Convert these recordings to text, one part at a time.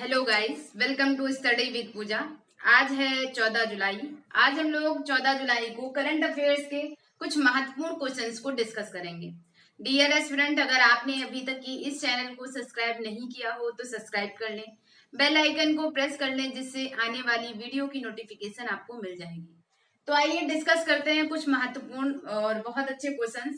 Hello guys, welcome to study with Pooja. आज है 14 जुलाई। आज हम लोग 14 जुलाई को करंट अफेयर्स के कुछ महत्वपूर्ण क्वेश्चंस को डिस्कस करेंगे। डियर एस्पिरेंट, अगर आपने अभी तक की इस चैनल को सब्सक्राइब नहीं किया हो तो सब्सक्राइब कर लें, बेल आइकन को प्रेस कर लें, जिससे आने वाली वीडियो की नोटिफिकेशन आपको मिल जाएगी। तो आइए डिस्कस करते हैं कुछ महत्वपूर्ण और बहुत अच्छे क्वेश्चन।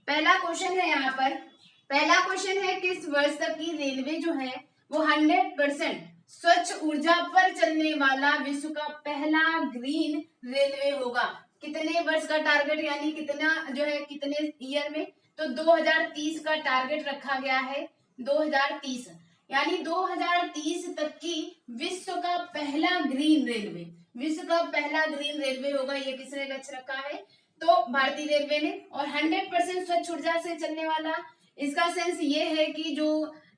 पहला क्वेश्चन है यहाँ पर। पहला क्वेश्चन है, किस वर्ष तक की रेलवे जो है वो 100% स्वच्छ ऊर्जा पर चलने वाला विश्व का पहला ग्रीन रेलवे होगा। कितने वर्ष का टारगेट, यानी कितना जो है कितने ईयर में, तो 2030 का टारगेट रखा गया है। 2030 यानी 2030 तक की विश्व का पहला ग्रीन रेलवे, विश्व का पहला ग्रीन रेलवे होगा। ये किसने लक्ष्य रखा है? तो भारतीय रेलवे ने। और 100% स्वच्छ ऊर्जा से चलने वाला, इसका सेंस ये है कि जो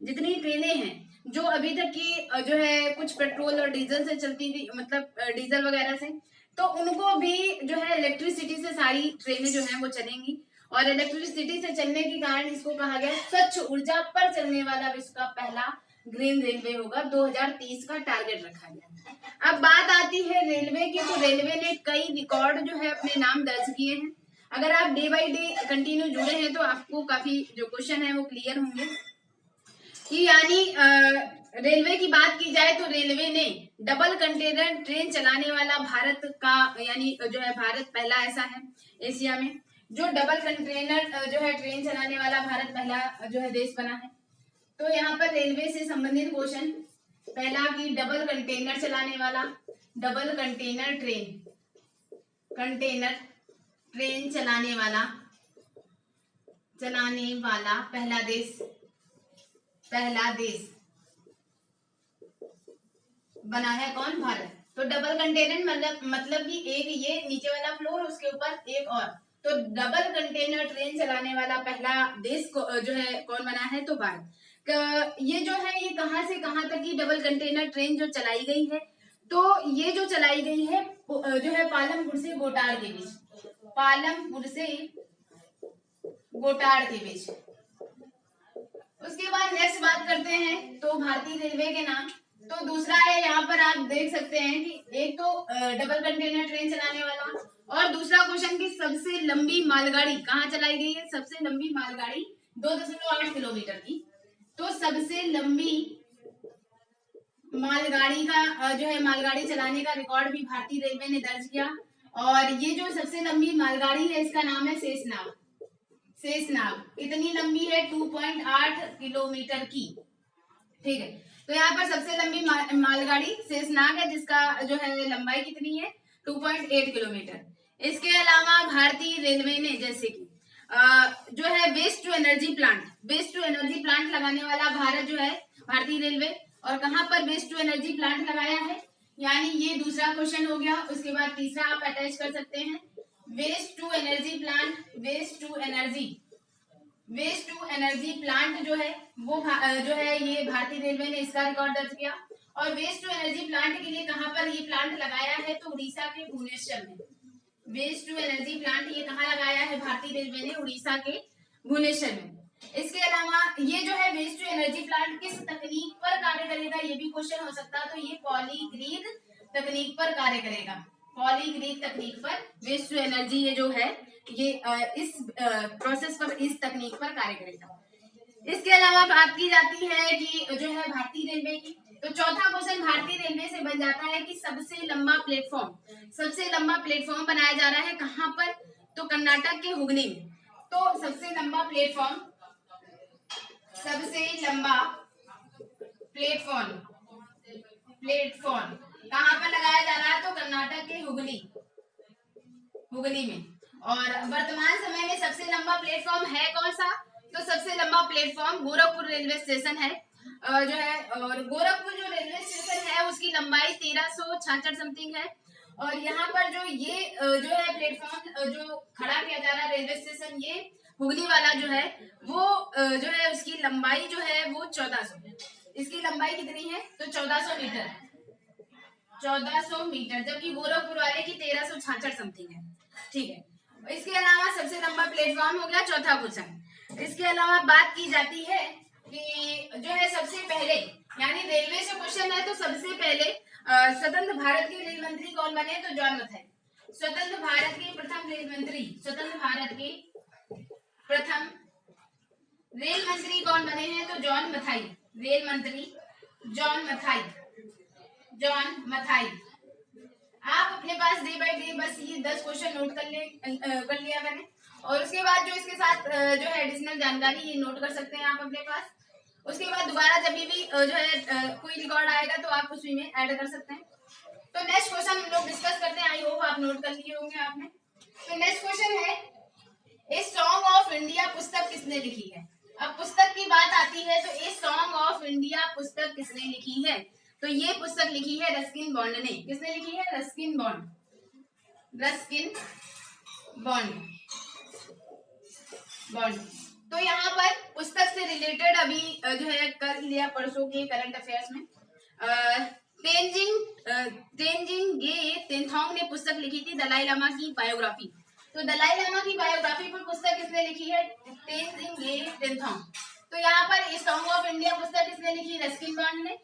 जितनी ट्रेनें हैं जो अभी तक की जो है कुछ पेट्रोल और डीजल से चलती थी, मतलब डीजल वगैरह से, तो उनको भी जो है इलेक्ट्रिसिटी से सारी ट्रेनें जो है वो चलेंगी। और इलेक्ट्रिसिटी से चलने के कारण इसको कहा गया स्वच्छ ऊर्जा पर चलने वाला विश्व का पहला ग्रीन रेलवे होगा। 2030 का टारगेट रखा गया। अब बात आती है रेलवे की, तो रेलवे ने कई रिकॉर्ड जो है अपने नाम दर्ज किए हैं। अगर आप डे बाई डे कंटिन्यू जुड़े हैं तो आपको काफी जो क्वेश्चन है वो क्लियर होंगे। कि यानी रेलवे की बात की जाए तो रेलवे ने डबल कंटेनर ट्रेन चलाने वाला भारत का, यानी जो है भारत पहला ऐसा है एशिया में जो डबल कंटेनर जो है ट्रेन चलाने वाला भारत पहला जो है देश बना है। तो यहाँ पर रेलवे से संबंधित क्वेश्चन पहला कि डबल कंटेनर चलाने वाला, डबल कंटेनर ट्रेन चलाने वाला पहला देश बना है कौन? भारत। तो डबल कंटेनर मतलब कि एक ये नीचे वाला फ्लोर, उसके ऊपर एक और, तो डबल कंटेनर ट्रेन चलाने वाला पहला देश जो है कौन बना है? तो भारत। ये जो है ये कहां से कहां तक की डबल कंटेनर ट्रेन जो चलाई गई है, तो ये जो चलाई गई है जो है पालमपुर से गोटार के बीच, पालमपुर से गोटार के बीच। उसके बाद नेक्स्ट बात करते हैं तो भारतीय रेलवे के नाम। तो दूसरा है, यहाँ पर आप देख सकते हैं कि एक तो डबल कंटेनर ट्रेन चलाने वाला, और दूसरा क्वेश्चन की सबसे लंबी मालगाड़ी कहाँ चलाई गई है? सबसे लंबी मालगाड़ी 2.8 किलोमीटर की। तो सबसे लंबी मालगाड़ी का जो है मालगाड़ी चलाने का रिकॉर्ड भी भारतीय रेलवे ने दर्ज किया। और ये जो सबसे लंबी मालगाड़ी है इसका नाम है शेषनाग। शेषनाग इतनी लंबी है 2.8 किलोमीटर की। ठीक है, तो यहाँ पर सबसे लंबी मालगाड़ी शेषनाग है, जिसका जो है लंबाई कितनी है? 2.8 किलोमीटर। इसके अलावा भारतीय रेलवे ने जैसे कि जो है वेस्ट टू एनर्जी प्लांट लगाने वाला भारत जो है भारतीय रेलवे, और कहाँ पर वेस्ट टू एनर्जी प्लांट लगाया है, यानी ये दूसरा क्वेश्चन हो गया। उसके बाद तीसरा आप अटैच कर सकते हैं, वेस्ट टू एनर्जी प्लांट जो है वो जो है ये भारतीय रेलवे ने इसका रिकॉर्ड दर्ज किया। और वेस्ट टू एनर्जी प्लांट के लिए कहां पर ये प्लांट लगाया है? तो उड़ीसा के भुवनेश्वर में। वेस्ट टू एनर्जी प्लांट ये कहाँ लगाया है भारतीय रेलवे ने? उड़ीसा के भुवनेश्वर में। इसके अलावा ये जो है वेस्ट टू एनर्जी प्लांट किस तकनीक पर कार्य करेगा, ये भी क्वेश्चन हो सकता है। तो ये पॉलीग्रीड तकनीक पर कार्य करेगा, पॉलीग्रीड तकनीक पर वेस्ट टू एनर्जी ये जो है ये इस प्रोसेस पर, इस तकनीक पर कार्य करेगा। इसके अलावा बात की जाती है कि जो है भारतीय रेलवे की, तो चौथा क्वेश्चन भारतीय रेलवे से बन जाता है कि सबसे लंबा प्लेटफॉर्म बनाया जा रहा है कहां पर? तो कर्नाटक के हुगली में। तो सबसे लंबा प्लेटफॉर्म कहां पर लगाया जा रहा है? तो कर्नाटक के हुगली में। और वर्तमान समय में सबसे लंबा प्लेटफॉर्म है कौन सा? तो सबसे लंबा प्लेटफॉर्म गोरखपुर रेलवे स्टेशन है जो है। और गोरखपुर जो रेलवे स्टेशन है उसकी लंबाई 1366 समथिंग है। और यहाँ पर जो ये जो है प्लेटफॉर्म जो खड़ा किया जा रहा है रेलवे स्टेशन, ये हुगली वाला जो है वो जो है उसकी लंबाई जो है वो 1400, इसकी लंबाई कितनी है? तो 1400 मीटर है, 1400 मीटर, जबकि गोरखपुर वाले की 1366 समथिंग है। ठीक है, इसके अलावा सबसे लंबा प्लेटफॉर्म हो गया चौथा क्वेश्चन। इसके अलावा बात की जाती है कि जो है सबसे पहले यानी रेलवे से क्वेश्चन है तो सबसे पहले स्वतंत्र भारत के रेल मंत्री कौन बने, तो जॉन मथाई। स्वतंत्र भारत के प्रथम रेल मंत्री, स्वतंत्र भारत के प्रथम रेल मंत्री कौन बने हैं, तो जॉन मथाई। रेल मंत्री जॉन मथाई, जॉन मथाई। आप अपने पास डे बाय डे बस ये 10 क्वेश्चन नोट कर लिया करें, और उसके बाद जो इसके साथ जो है एडिशनल जानकारी ये नोट कर सकते हैं आप अपने पास। उसके बाद दोबारा जब भी जो है कोई रिकॉर्ड आएगा तो आप उसी में ऐड कर सकते हैं। तो नेक्स्ट क्वेश्चन हम लोग डिस्कस करते हैं, आई होप आप नोट कर लिए होंगे आपने। तो नेक्स्ट क्वेश्चन है, ए सॉन्ग ऑफ इंडिया पुस्तक किसने लिखी है। अब पुस्तक की बात आती है तो ए सॉन्ग ऑफ इंडिया पुस्तक किसने लिखी है, तो ये पुस्तक लिखी है रस्किन बॉन्ड ने। किसने लिखी है, Ruskin bond, Ruskin bond, bond. तो यहाँ पर पुस्तक से रिलेटेड अभी जो है कर लिया परसों के करंट अफेयर्स में, तेंजिंग गे तेंथोंग ने पुस्तक लिखी थी दलाई लामा की बायोग्राफी। तो दलाई लामा की बायोग्राफी पर पुस्तक किसने लिखी है, तेंजिंग गे तेंथोंग। तो यहाँ पर इस सॉन्ग ऑफ इंडिया पुस्तक किसने लिखी, रस्किन बॉन्ड ने।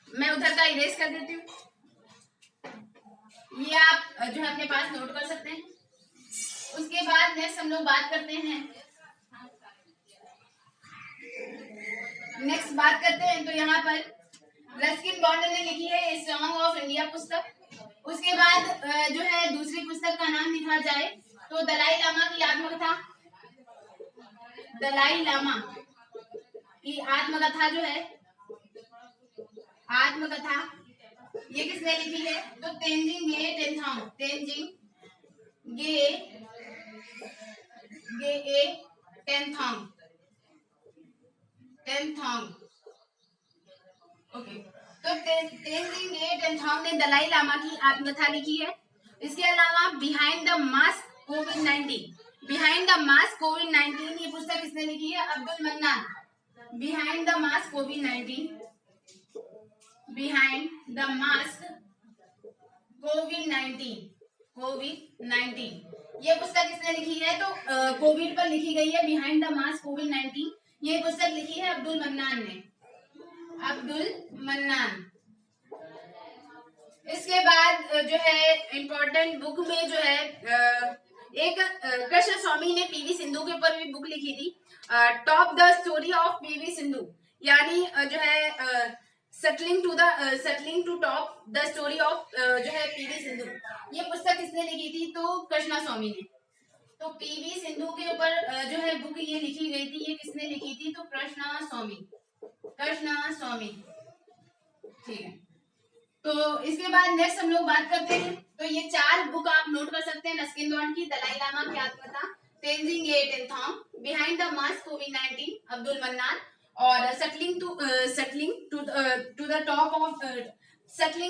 मैं उधर का इरेज कर देती हूँ, ये आप जो है अपने पास नोट कर सकते हैं। उसके बाद नेक्स्ट हम लोग बात करते हैं, तो यहाँ पर रस्किन बॉन्ड ने लिखी है ए सॉन्ग ऑफ इंडिया पुस्तक। उसके बाद जो है दूसरी पुस्तक का नाम लिखा जाए तो दलाई लामा की आत्मकथा, दलाई लामा की आत्मकथा जो है, आत्मकथा ये किसने लिखी है, तो तेंजिंग गे टेंथोंग, तेंजिंग गे टेंथोंग, टेंथोंग। ओके, तो तेंजिंग गे टेंथोंग ने दलाई लामा की आत्मकथा लिखी है। इसके अलावा behind the mask covid, behind the mask कोविड-19 ये पुस्तक किसने लिखी है, Abdul mannan. Behind the mask covid, behind the mask कोविड-19, कोविड-19 ये पुस्तक किसने लिखी है, तो कोविड पर लिखी गई है, बिहाइंड द मास्क कोविड-19 ये पुस्तक लिखी है अब्दुल मन्नान ने, अब्दुल मन्नान। इसके बाद जो है इम्पोर्टेंट बुक में जो है एक कृष्ण स्वामी ने पीवी सिंधु के ऊपर भी बुक लिखी थी, top the story of PV Sindhu, यानी जो है settling to top the story of जो है पीवी सिंधु ये पुस्तक किसने लिखी थी, तो कृष्णा स्वामी ने। तो पीवी सिंधु के ऊपर जो है बुक ये लिखी गई थी, ये किसने लिखी थी, तो कृष्णा स्वामी, कृष्णा स्वामी। ठीक है, तो इसके बाद नेक्स्ट हम लोग बात करते हैं, तो ये 4 बुक आप नोट कर सकते हैं, रस्किन बॉन्ड की दलाई लामा की आत्मकथा, तेंजिंग गे टेंथोंग, बिहाइंड द मास्क कोविड-19 अब्दुल मन्नान, और settling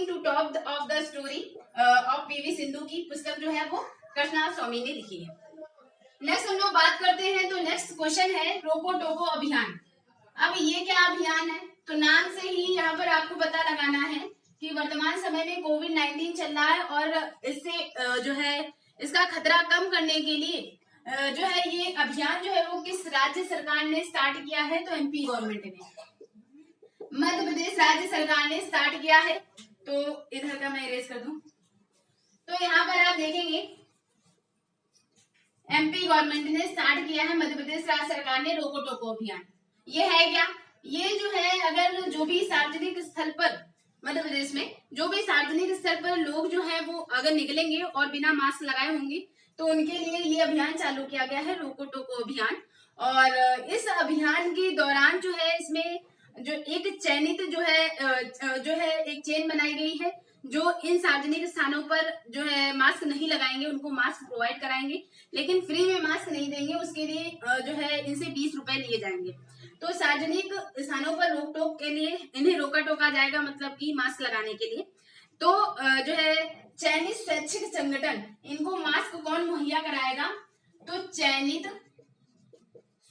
to top of the story of PV Sindhu की पुस्तक जो है वो कृष्णा स्वामी ने लिखी है। नेक्स्ट हम लोग बात करते हैं, तो नेक्स्ट क्वेश्चन है रोको टोको अभियान। अब ये क्या अभियान है, तो नाम से ही यहाँ पर आपको पता लगाना है कि वर्तमान समय में कोविड-19 चल रहा है, और इससे जो है इसका खतरा कम करने के लिए जो है ये अभियान जो है वो किस राज्य सरकार ने स्टार्ट किया है, तो एमपी गवर्नमेंट ने, मध्य प्रदेश राज्य सरकार ने स्टार्ट किया है। तो इधर का मैं इरेज कर दूं, तो यहाँ पर आप देखेंगे एमपी गवर्नमेंट ने स्टार्ट किया है, मध्य प्रदेश राज्य सरकार ने रोको टोको अभियान। ये है क्या, ये जो है अगर जो भी सार्वजनिक स्थल पर मध्य प्रदेश में जो भी सार्वजनिक स्थल पर लोग जो है वो अगर निकलेंगे और बिना मास्क लगाए होंगे तो उनके लिए ये अभियान चालू किया गया है, रोको टोको अभियान। और इस अभियान के दौरान जो है इसमें जो एक चयनित जो है एक चेन बनाई गई है, जो इन सार्वजनिक स्थानों पर जो है मास्क नहीं लगाएंगे उनको मास्क प्रोवाइड कराएंगे, लेकिन फ्री में मास्क नहीं देंगे, उसके लिए जो है इनसे 20 रुपए लिए जाएंगे। तो सार्वजनिक स्थानों पर रोक टोक के लिए इन्हें रोका टोका जाएगा, मतलब कि मास्क लगाने के लिए। तो जो है चयनित स्वैच्छिक संगठन इनको मास्क कौन मुहैया कराएगा, तो चयनित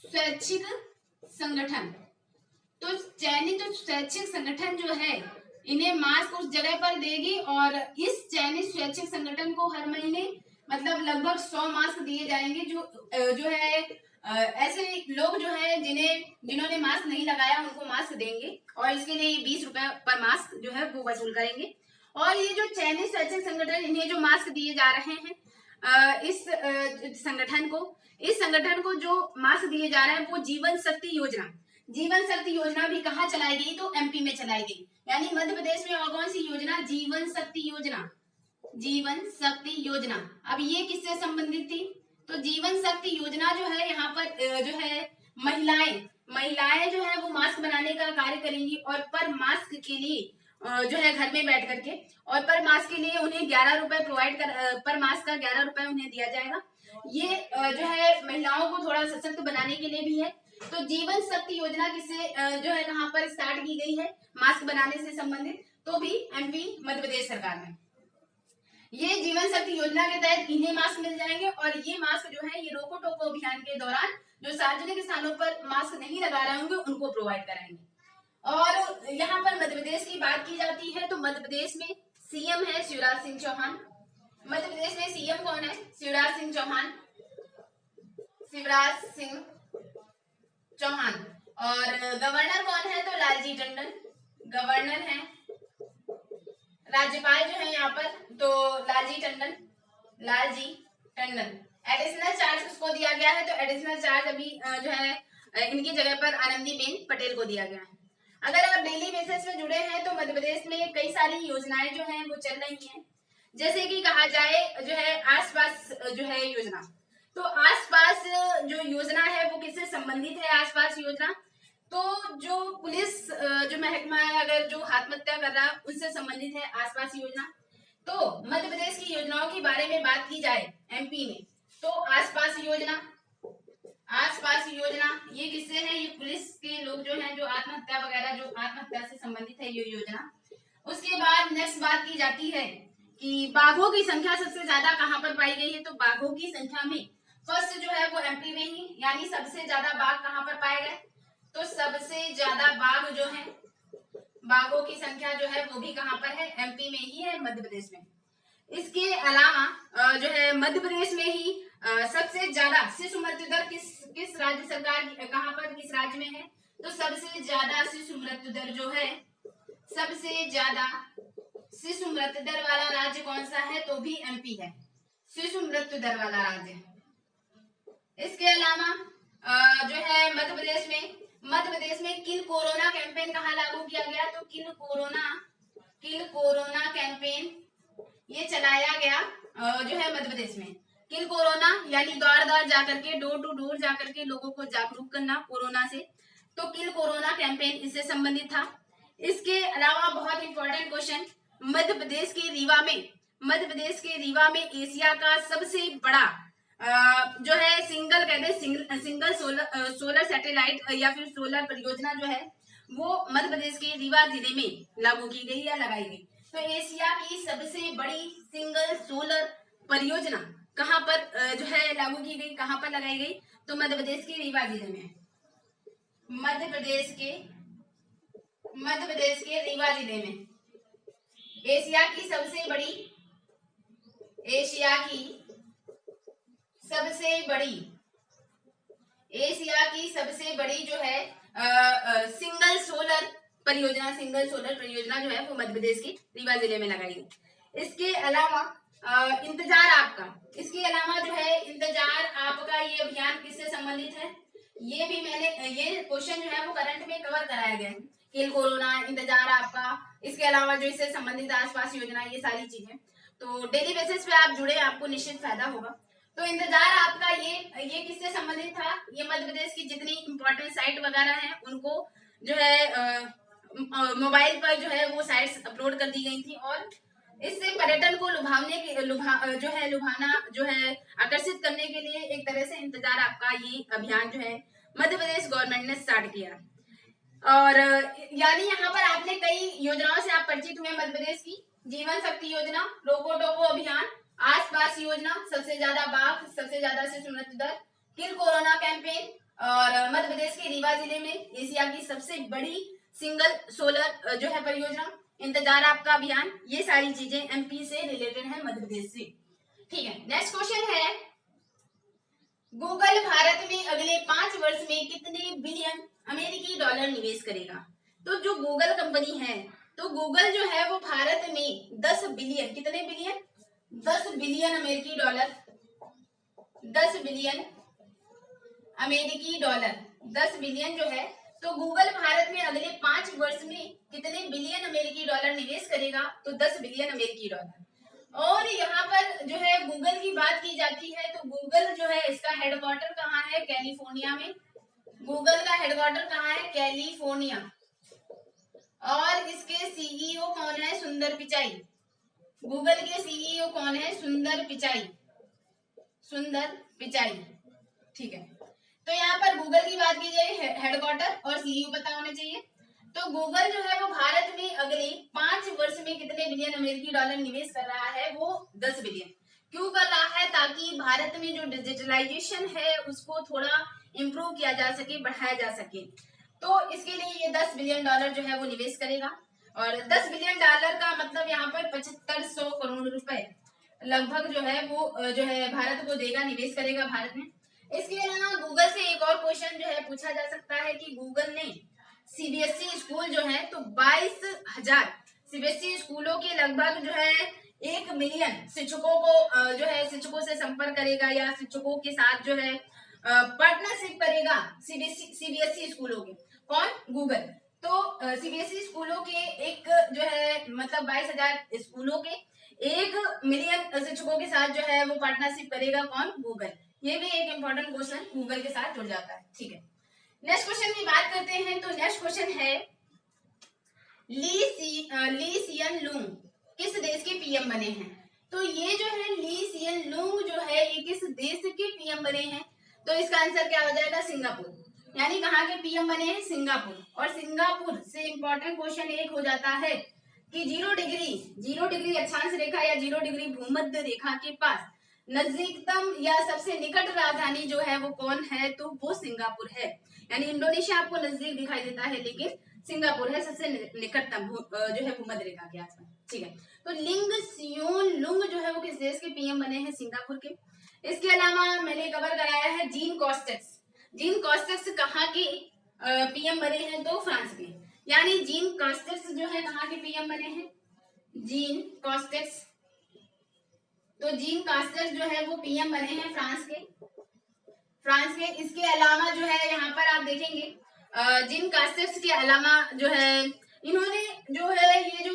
स्वैच्छिक संगठन। तो चयनित स्वैच्छिक संगठन जो है इन्हें मास्क उस जगह पर देगी, और इस चयनित स्वैच्छिक संगठन को हर महीने मतलब लगभग 100 मास्क दिए जाएंगे, जो है ऐसे लोग जो है जिन्होंने मास्क नहीं लगाया उनको मास्क देंगे और इसके लिए 20 रुपए पर मास्क जो है वो वसूल करेंगे। और ये जो चयनित स्वैच्छिक संगठन इन्हें जो मास्क दिए जा रहे हैं इस संगठन को जो मास्क दिए जा रहे हैं वो जीवन शक्ति योजना भी कहाँ चलाई गई? तो एमपी में चलाई गई। यानी मध्य प्रदेश में और कौन सी योजना? जीवन शक्ति योजना। अब ये किससे संबंधित थी? तो जीवन शक्ति योजना जो है यहाँ पर जो है महिलाएं जो है वो मास्क बनाने का कार्य करेंगी और पर मास्क के लिए जो है घर में बैठ करके और पर मास्क के लिए उन्हें 11 रुपए पर मास्क का 11 रुपए उन्हें दिया जाएगा। ये जो है महिलाओं को थोड़ा सशक्त बनाने के लिए भी है। तो जीवन शक्ति योजना किससे जो है कहाँ पर स्टार्ट की गई है? मास्क बनाने से संबंधित, तो भी एमपी मध्य प्रदेश सरकार में। ये जीवन शक्ति योजना के तहत इन्हें मास्क मिल जाएंगे और ये मास्क जो है ये रोको टोको अभियान के दौरान जो सार्वजनिक स्थानों पर मास्क नहीं लगा रहे होंगे उनको प्रोवाइड कराएंगे। और यहाँ पर मध्य प्रदेश की बात की जाती है तो मध्य प्रदेश में सीएम है शिवराज सिंह चौहान। मध्य प्रदेश में सीएम कौन है? शिवराज सिंह चौहान। और गवर्नर कौन है? तो लालजी टंडन गवर्नर है। राज्यपाल जो है यहाँ पर तो लालजी टंडन। एडिशनल चार्ज किसको दिया गया है? तो एडिशनल चार्ज अभी जो है इनकी जगह पर आनंदीबेन पटेल को दिया गया है। अगर आप डेली बेसिस में जुड़े हैं तो मध्य प्रदेश में कई सारी योजनाएं जो हैं वो चल रही हैं। जैसे कि कहा जाए जो है आसपास जो है योजना, तो आसपास जो योजना है वो किससे संबंधित है? आसपास योजना तो जो पुलिस जो महकमा है अगर जो आत्महत्या कर रहा है उनसे संबंधित है आसपास योजना। तो मध्य प्रदेश की योजनाओं के बारे में बात की जाए एमपी में तो आसपास योजना ये किससे है? ये पुलिस के लोग जो हैं जो आत्महत्या से संबंधित है ये योजना। उसके बाद नेक्स्ट बात की जाती है कि बाघों की संख्या सबसे ज्यादा कहाँ पर पाई गई है? तो बाघों की संख्या में फर्स्ट जो है वो एमपी में ही, यानी सबसे ज्यादा बाघ कहाँ पर पाए गए? तो सबसे ज्यादा बाघ जो है बाघों की संख्या जो है वो भी कहाँ पर है? एमपी में ही है, मध्य प्रदेश में। इसके अलावा जो है मध्य प्रदेश में ही सबसे ज्यादा शिशु मृत्यु दर किस राज्य सरकार कहाँ पर किस राज्य में है? तो सबसे ज्यादा शिशु मृत्यु दर जो है सबसे ज्यादा शिशु मृत्यु दर वाला राज्य कौन सा है? तो भी एमपी है, शिशु मृत्यु दर वाला राज्य। इसके अलावा जो है मध्य प्रदेश में किल कोरोना कैंपेन कहाँ लागू किया गया? तो किल कोरोना कैंपेन ये चलाया गया जो है मध्य प्रदेश में। किल कोरोना यानी द्वार जाकर के डोर टू डोर जाकर के लोगों को जागरूक करना कोरोना से, तो किल कोरोना कैंपेन इससे संबंधित था। इसके अलावा बहुत इंपॉर्टेंट क्वेश्चन, मध्य प्रदेश के रीवा में एशिया का सबसे बड़ा जो है सिंगल सोलर सैटेलाइट या फिर सोलर परियोजना जो है वो मध्य प्रदेश के रीवा जिले में लागू की गई या लगाई गई। तो एशिया की सबसे बड़ी सिंगल सोलर परियोजना कहाँ पर जो है लागू की गई, कहाँ पर लगाई गई? तो मध्य प्रदेश के रीवा जिले में। मध्य प्रदेश के रीवा जिले में एशिया की सबसे बड़ी जो है सिंगल सोलर परियोजना जो है वो मध्य प्रदेश के रीवा जिले में लगाई गई। इसके अलावा इंतजार आपका ये अभियान किससे संबंधित है? ये क्वेश्चन जो है वो करंट में कवर कराया गया है। किल कोरोना, इंतजार आपका, इसके अलावा जो इससे संबंधित आसपास योजना, ये सारी चीजें तो डेली बेसिस पे आप जुड़े आपको निश्चित फायदा होगा। तो इंतजार आपका ये किससे संबंधित था? ये मध्य प्रदेश की जितनी इंपॉर्टेंट साइट वगैरह हैं उनको जो है मोबाइल पर जो है वो साइट्स अपलोड कर दी गई थी और इससे पर्यटन को आकर्षित करने के लिए एक तरह से इंतजार आपका ये अभियान जो है मध्य प्रदेश गवर्नमेंट ने स्टार्ट किया। और यानी यहाँ पर आपने कई योजनाओं से आप परिचित हुए मध्य प्रदेश की। जीवन शक्ति योजना, रोको टोको अभियान, आसपास योजना, सबसे ज्यादा बाघ, सबसे ज्यादा शिशु मृत्यु दर, किल कोरोना कैंपेन और मध्य प्रदेश के रीवा जिले में एशिया की सबसे बड़ी सिंगल सोलर जो है परियोजना, इंतजार आपका अभियान, ये सारी चीजें एमपी से रिलेटेड है, मध्य प्रदेश से। ठीक है, नेक्स्ट क्वेश्चन है गूगल भारत में अगले 5 वर्ष में कितने बिलियन अमेरिकी डॉलर निवेश करेगा? तो जो गूगल कंपनी है, तो गूगल जो है वो भारत में 10 बिलियन, कितने बिलियन? 10 बिलियन अमेरिकी डॉलर, 10 बिलियन अमेरिकी डॉलर, 10 बिलियन जो है, तो गूगल भारत में अगले 5 वर्ष में कितने बिलियन अमेरिकी डॉलर निवेश करेगा? तो 10 बिलियन अमेरिकी डॉलर। और यहाँ पर जो है गूगल की बात की जाती है, तो गूगल जो है इसका हेडक्वार्टर कहाँ है? कैलिफोर्निया में। गूगल का हेडक्वार्टर कहाँ है? कैलिफोर्निया। और इसके सीईओ कौन है? सुंदर पिचाई। गूगल के सीईओ कौन है? सुंदर पिचाई, सुंदर पिचाई। ठीक है, तो यहाँ पर गूगल की बात की जाए, हेडक्वार्टर और सीईओ पता होने चाहिए। तो गूगल जो है वो भारत में अगले 5 वर्ष में कितने बिलियन अमेरिकी डॉलर निवेश कर रहा है? वो 10 बिलियन। क्यों कर रहा है? ताकि भारत में जो डिजिटलाइजेशन है उसको थोड़ा इम्प्रूव किया जा सके, बढ़ाया जा सके। तो इसके लिए ये 10 बिलियन डॉलर जो है वो निवेश करेगा। और 10 बिलियन डॉलर का मतलब यहाँ पर 7500 करोड़ रुपए लगभग जो है वो जो है भारत को देगा, निवेश करेगा भारत में। इसके अलावा गूगल से एक और क्वेश्चन जो है पूछा जा सकता है कि गूगल ने सीबीएसई स्कूल जो है तो 22,000 सीबीएसई स्कूलों के लगभग जो है 1 मिलियन शिक्षकों को जो है शिक्षकों से संपर्क करेगा या शिक्षकों के साथ जो है पार्टनरशिप करेगा सीबीएसई स्कूलों के। कौन? गूगल। तो सीबीएसई स्कूलों के एक जो है मतलब 22,000 स्कूलों के 1 मिलियन शिक्षकों के साथ जो है वो पार्टनरशिप करेगा। कौन? गूगल। ये भी एक इंपॉर्टेंट क्वेश्चन गूगल के साथ जुड़ जाता है। ठीक है, नेक्स्ट क्वेश्चन की बात करते हैं। तो नेक्स्ट क्वेश्चन है ली सियन लुंग किस देश के पीएम बने हैं? तो ये जो है ली सियन लुंग जो है ये किस देश के पीएम बने हैं? तो इसका आंसर क्या हो जाएगा? सिंगापुर। यानी कहाँ के पीएम बने हैं? सिंगापुर। और सिंगापुर से इंपॉर्टेंट क्वेश्चन एक हो जाता है कि 0 डिग्री अक्षांश रेखा या 0 डिग्री भूमध्य रेखा के पास नजदीकतम या सबसे निकट राजधानी जो है वो कौन है? तो वो सिंगापुर है। यानी इंडोनेशिया आपको नजदीक दिखाई देता है लेकिन सिंगापुर है सबसे निकटतम जो है भूमध्य रेखा के आसपास। ठीक है, तो लिंग सियोन लुंग जो है वो किस देश के पीएम बने हैं? सिंगापुर के। इसके अलावा मैंने कवर कराया है जीन कॉस्टेक्स। जीन कॉस्टेक्स कहाँ के पीएम बने हैं? तो फ्रांस के। यानी जीन कॉस्टेक्स जो है कहाँ के पीएम बने हैं? जीन कॉस्टेक्स। तो जीन कॉस्टेक्स जो है वो पीएम बने हैं फ्रांस के, फ्रांस के। इसके अलावा जो है यहाँ पर आप देखेंगे जिन कास्टेक्स के अलावा जो है इन्होंने जो है ये जो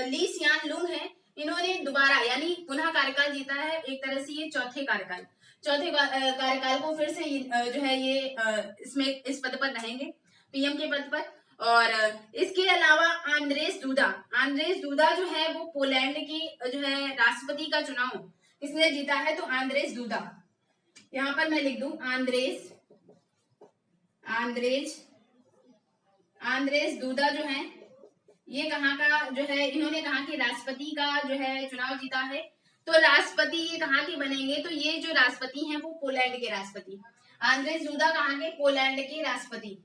ली सियान लुंग है इन्होंने दोबारा यानी पुनः कार्यकाल जीता है। एक तरह से ये चौथे कार्यकाल को फिर से जो है ये इसमें इस पद पर रहेंगे, पीएम के पद पर। और इसके अलावा आंद्रेस दूदा जो है वो पोलैंड की जो है राष्ट्रपति का चुनाव किसने जीता है? तो आंद्रेस दूदा। यहाँ पर मैं लिख दूं आंद्रेस दूदा जो है ये कहाँ का जो है इन्होंने कहाँ की राष्ट्रपति का जो है चुनाव जीता है। तो राष्ट्रपति ये कहाँ के बनेंगे? तो ये जो राष्ट्रपति हैं वो पोलैंड के राष्ट्रपति। आंद्रेस दूदा कहाँ के? पोलैंड के राष्ट्रपति।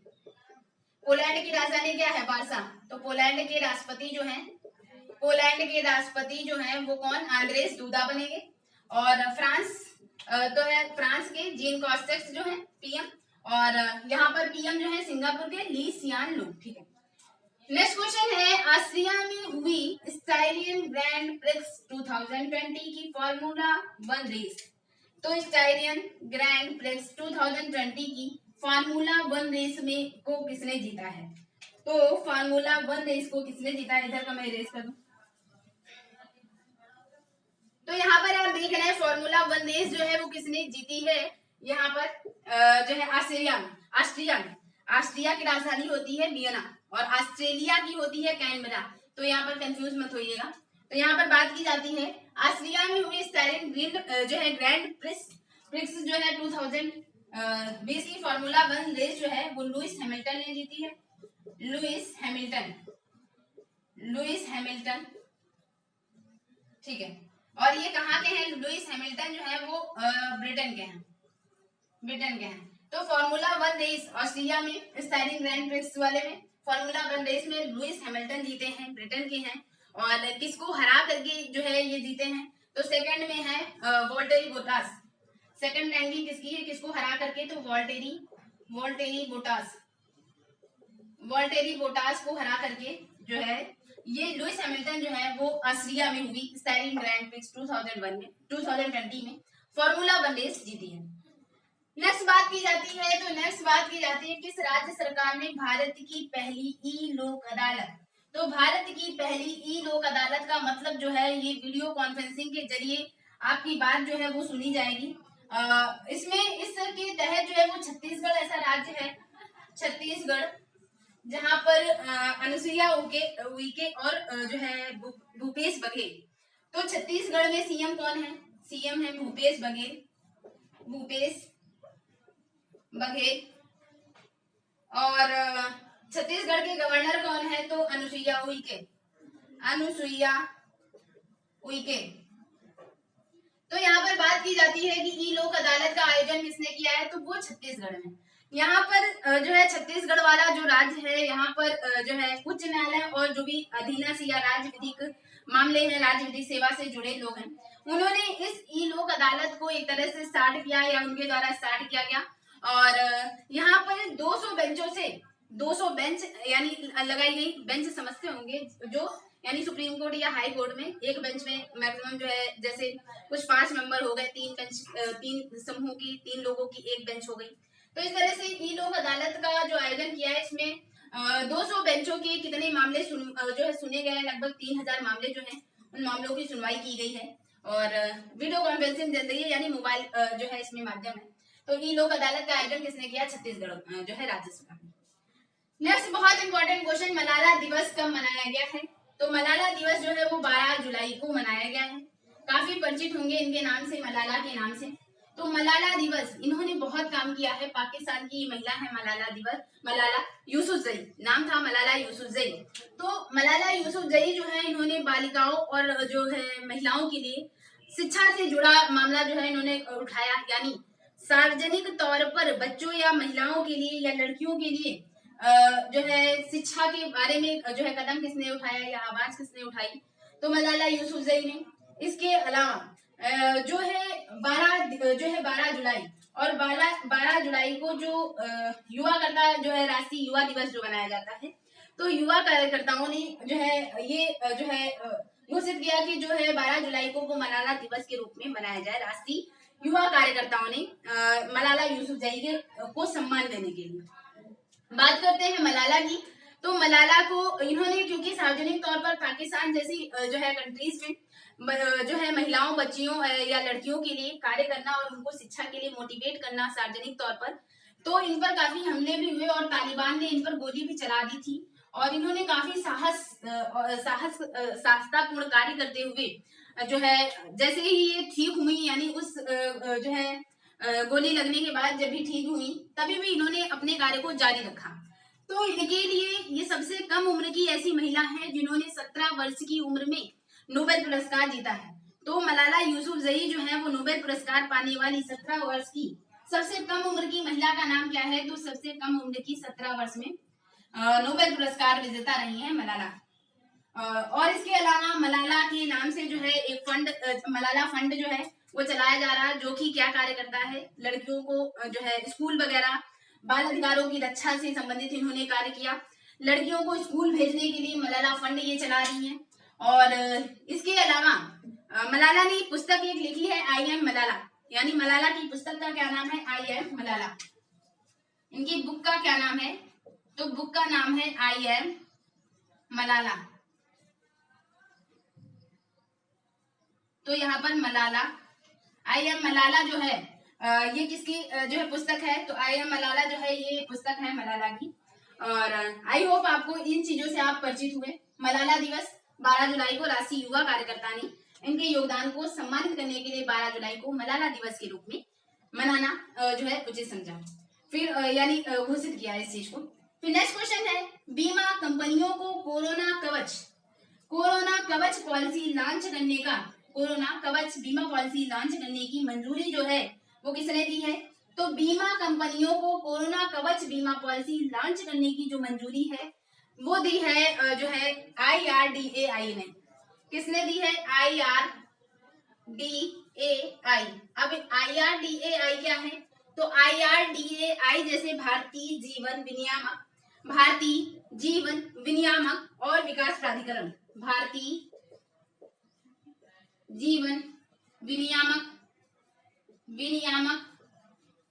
पोलैंड की राजधानी क्या है? वार्सा। तो पोलैंड के राष्ट्रपति जो है वो कौन? आंद्रेस दूदा बनेंगे। और फ्रांस तो है फ्रांस के जीन कॉस्टेक्स जो है पीएम। और यहाँ पर पीएम जो है सिंगापुर के ली सियान लुंग। ठीक है, नेक्स्ट क्वेश्चन है ऑस्ट्रिया में हुई स्टाइलियन ग्रैंड प्रिक्स 2020 की फार्मूला 1 रेस। तो स्टाइलियन ग्रैंड प्रिक्स 2020 की फार्मूला 1 रेस में को किसने जीता है? तो फार्मूला 1 रेस को किसने जीता है? इधर का मैं रेस कर दूं तो यहाँ पर आप देख रहे हैं फार्मूला 1 रेस जो है वो किसने जीती है? यहाँ पर जो है ऑस्ट्रिया की राजधानी होती है वियना और ऑस्ट्रेलिया की होती है कैनबरा। तो यहाँ पर कंफ्यूज मत होइएगा। तो यहाँ पर बात की जाती है ऑस्ट्रिया में हुई स्टाइलियन जो है ग्रैंड प्रिक्स जो है 2020 की फार्मूला 1 रेस जो है वो लुइस हैमिल्टन ने जीती है। Lewis Hamilton. ठीक है, और ये कहाँ के हैं? लुइस हैमिल्टन जो है वो ब्रिटेन के हैं। तो फार्मूला 1 रेस ऑस्ट्रिया में स्टाइलिंग ग्रैंड प्रिक्स वाले में फार्मूला 1 रेस में लुइस हैमिल्टन जीते हैं, ब्रिटेन के हैं। और किसको हरा करके जो है ये जीते हैं? तो सेकंड में है वोल्टेरी बोटास। सेकंड रैंकिंग किसकी है, किसको हरा करके, तो वॉल्टेरी बोटास को हरा करके जो है ये लुइस हैमिल्टन जो है वो ऑस्ट्रिया में हुई स्टाइलिंग ग्रैंड प्रिक्स 2020 में फॉर्मूला 1 रेस जीती है। नेक्स्ट बात की जाती है किस राज्य सरकार ने भारत की पहली ई लोक अदालत, तो भारत की पहली ई लोक अदालत का मतलब जो है ये वीडियो कॉन्फ्रेंसिंग के जरिए आपकी बात जो है वो सुनी जाएगी। इसमें इसके तहत जो है वो छत्तीसगढ़ ऐसा राज्य है, छत्तीसगढ़, जहां पर अनुसुईया उइके और जो है भूपेश बघेल। तो छत्तीसगढ़ में सीएम कौन है, सीएम है भूपेश बघेल और छत्तीसगढ़ के गवर्नर कौन है, तो अनुसुईया उइके। तो यहाँ पर बात की जाती है कि ई लोक अदालत का आयोजन किसने किया है, तो वो छत्तीसगढ़ में। यहाँ पर जो है छत्तीसगढ़ वाला जो राज्य है, यहाँ पर जो है उच्च न्यायालय और जो भी अधीनस्थ या राज्य विधिक मामले हैं, राज्य विधिक सेवा से जुड़े लोग हैं, उन्होंने इस ई लोक अदालत को एक तरह से स्टार्ट किया या उनके द्वारा स्टार्ट किया गया। और यहाँ पर 200 बेंचों से 200 बेंच यानी लगाई गई। बेंच समझते होंगे, जो यानी सुप्रीम कोर्ट या हाई कोर्ट में एक बेंच में मैक्सिमम जो है, जैसे कुछ 5 मेंबर हो गए, 3 समूह की 3 लोगों की एक बेंच हो गई। तो इस तरह से ई लोक अदालत का जो आयोजन किया है, इसमें 200 बेंचों के कितने मामले जो है सुने गए, लगभग 3000 मामले जो है उन मामलों की सुनवाई की गई है। और वीडियो कॉन्फ्रेंसिंग जरिए यानी मोबाइल जो है इसमें माध्यम है। तो ई लोक अदालत का आयोजन किसने किया, छत्तीसगढ़ जो है राज्य सरकार ने। नेक्स्ट बहुत इंपॉर्टेंट क्वेश्चन, मलाला दिवस कब मनाया गया है, तो मलाला दिवस जो है वो 12 जुलाई को मनाया गया है। काफी परिचित होंगे इनके नाम से, मलाला के नाम से। तो मलाला दिवस, इन्होंने बहुत काम किया है। पाकिस्तान की महिला है मलाला यूसुफजई, नाम था मलाला यूसुफजई। तो मलाला यूसुफजई जो है, इन्होंने बालिकाओं और जो है महिलाओं के लिए शिक्षा से जुड़ा मामला जो है इन्होंने उठाया, यानी सार्वजनिक तौर पर बच्चों या महिलाओं के लिए या लड़कियों के लिए जो है शिक्षा के बारे में जो है कदम किसने उठाया या आवाज किसने उठाई, तो मलाला यूसुफजई ने। इसके अलावा जो है 12 जुलाई और 12 जुलाई को जो युवा जो है राष्ट्रीय युवा दिवस जो मनाया जाता है, तो युवा कार्यकर्ताओं ने जो है ये जो है घोषित किया कि जो है 12 जुलाई को वो मलाला दिवस के रूप में मनाया जाए। राष्ट्रीय युवा कार्यकर्ताओं ने मलाला यूसुफजई को सम्मान देने के लिए। बात करते हैं मलाला की। तो मलाला को इन्होंने, क्योंकि सार्वजनिक तौर पर पाकिस्तान जैसी जो है कंट्रीज में जो है महिलाओं, बच्चियों या लड़कियों के लिए कार्य करना और उनको शिक्षा के लिए मोटिवेट करना सार्वजनिक तौर पर, तो इन पर काफी हमले भी हुए और तालिबान ने इन पर गोली भी चला दी थी। और इन्होंने काफी साहसतापूर्ण कार्य करते हुए जो है, जैसे ही ये ठीक हुई, यानी उस जो है गोली लगने के बाद जब भी ठीक हुई, तभी भी इन्होंने अपने कार्य को जारी रखा। तो इनके लिए ये सबसे कम उम्र की ऐसी महिला है जिन्होंने 17 वर्ष की उम्र में नोबेल पुरस्कार जीता है। तो मलाला यूसुफजई जो है वो नोबेल पुरस्कार पाने वाली 17 वर्ष की सबसे कम उम्र की महिला का नाम क्या है, तो सबसे कम उम्र की 17 वर्ष में नोबेल पुरस्कार विजेता रही है मलाला। और इसके अलावा मलाला के नाम से जो है एक फंड, मलाला फंड जो है वो चलाया जा रहा है, जो कि क्या कार्य करता है, लड़कियों को जो है स्कूल वगैरह, बाल अधिकारों की रक्षा से संबंधित इन्होंने कार्य किया। लड़कियों को स्कूल भेजने के लिए मलाला फंड ये चला रही हैं। और इसके अलावा मलाला ने पुस्तक एक लिखी है, आई एम मलाला, यानी मलाला की पुस्तक का क्या नाम है, आई एम मलाला। इनकी बुक का क्या नाम है, तो बुक का नाम है आई एम मलाला। तो यहाँ पर मलाला, आई एम मलाला जो है ये किसकी जो है पुस्तक है, तो आई एम मलाला जो है ये पुस्तक है मलाला की। और आई होप आपको इन चीजों से आप परिचित हुए। मलाला दिवस 12 जुलाई को राष्ट्रीय युवा कार्यकर्ता ने इनके योगदान को सम्मानित करने के लिए 12 जुलाई को मलाला दिवस के रूप में मनाना जो है उचित समझा, फिर यानी घोषित किया इस चीज को। फिर नेक्स्ट क्वेश्चन है, बीमा कंपनियों को कोरोना कवच पॉलिसी लॉन्च करने का, कोरोना कवच बीमा पॉलिसी लॉन्च करने की मंजूरी जो है वो किसने दी है, तो बीमा कंपनियों को कोरोना कवच बीमा पॉलिसी लॉन्च करने की जो मंजूरी है वो दी है जो है IRDAI ने। किसने दी है, IRDAI अब IRDAI क्या है? तो IRDAI जैसे भारतीय जीवन विनियामक, भारतीय जीवन विनियामक और विकास प्राधिकरण, भारतीय जीवन विनियामक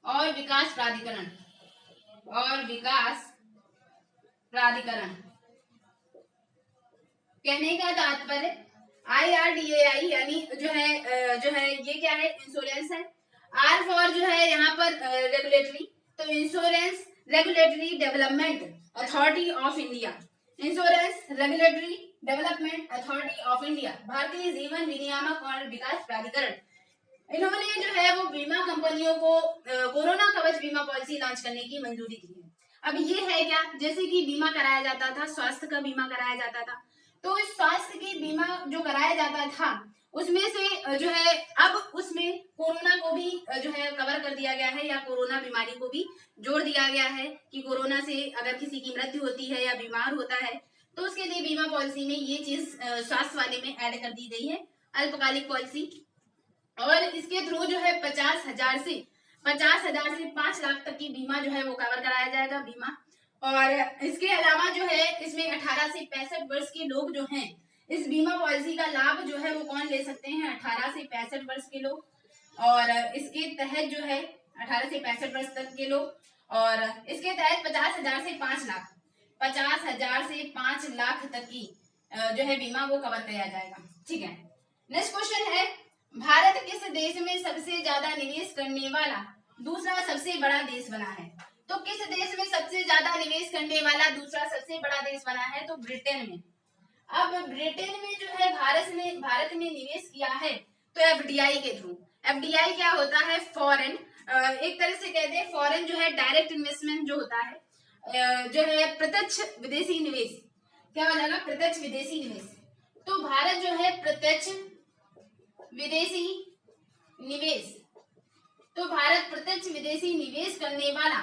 और विकास प्राधिकरण कहने का तात्पर्य IRDAI यानी जो है ये क्या है? इंश्योरेंस है। R फॉर जो है यहाँ पर रेगुलेटरी, तो insurance regulatory development authority of India, insurance regulatory development authority of India, Bharatiya Jeevan विनियामक और विकास प्राधिकरण। इन्होंने जो है वो बीमा कंपनियों को कोरोना कवच बीमा पॉलिसी लॉन्च करने की मंजूरी दी है। अब ये है क्या? जैसे कि बीमा कराया जाता था, स्वास्थ्य का बीमा कराया जाता था, तो इस स्वास्थ्य की बीमा जो कराया जाता था उसमें से जो है अब उसमें कोरोना को भी जो है कवर कर दिया गया है, या कोरोना बीमारी को भी जोड़ दिया गया है कि कोरोना से अगर किसी की मृत्यु होती है या बीमार होता है तो उसके लिए बीमा पॉलिसी में ये चीज स्वास्थ्य वाले में ऐड कर दी गई है, अल्पकालिक पॉलिसी। और इसके थ्रू जो है 50,000 से 5 लाख तक की बीमा जो है वो कवर कराया जाएगा बीमा। और इसके अलावा जो है इसमें 18 से 65 वर्ष के लोग जो हैं इस बीमा पॉलिसी का लाभ जो है वो कौन ले सकते हैं? 18 से 65 वर्ष के लोग। और इसके तहत जो है 18 से 65 वर्ष तक के लोग, और इसके तहत 50,000 से 5 लाख 50,000 से 5 लाख तक की जो है बीमा वो कवर किया जाएगा। ठीक है, नेक्स्ट क्वेश्चन है, भारत किस देश में सबसे ज्यादा निवेश करने वाला दूसरा सबसे बड़ा देश बना है? तो किस देश में सबसे ज्यादा निवेश करने वाला दूसरा सबसे बड़ा देश बना है? तो ब्रिटेन में। अब ब्रिटेन में जो है भारत ने निवेश किया है तो FDI के थ्रू। FDI क्या होता है? फॉरेन, एक तरह से कहते हैं फॉरेन जो है डायरेक्ट इन्वेस्टमेंट जो होता है जो है प्रत्यक्ष विदेशी निवेश। क्या बनेगा? प्रत्यक्ष विदेशी निवेश। तो भारत जो है प्रत्यक्ष विदेशी निवेश, तो भारत प्रत्यक्ष विदेशी निवेश करने वाला,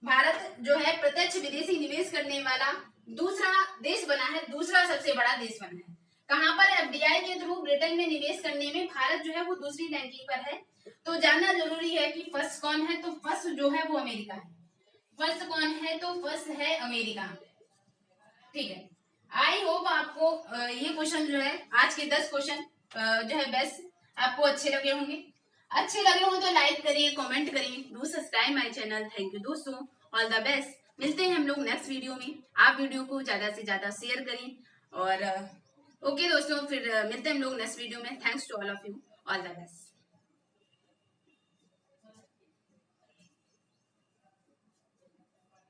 भारत जो है प्रत्यक्ष विदेशी निवेश करने वाला दूसरा देश बना है, दूसरा सबसे बड़ा देश बना है। कहां पर? FDI के थ्रू ब्रिटेन में निवेश करने में भारत जो है वो दूसरी रैंकिंग पर है। तो जानना जरूरी है कि फर्स्ट कौन है? तो फर्स्ट जो है वो अमेरिका है। फर्स्ट कौन है? तो फर्स्ट है अमेरिका। ठीक है, आई होप आपको ये क्वेश्चन जो है आज के 10 क्वेश्चन जो है बेस्ट आपको अच्छे लगे होंगे। अच्छे लगे हो तो लाइक करिए, कमेंट करिए, do subscribe my channel. Thank you दोस्तों, ऑल द बेस्ट। मिलते हैं हम लोग नेक्स्ट वीडियो में। आप वीडियो को ज्यादा से ज्यादा शेयर करें और ओके दोस्तों, फिर मिलते हैं हम लोग नेक्स्ट वीडियो में। Thanks to all of you, all the best.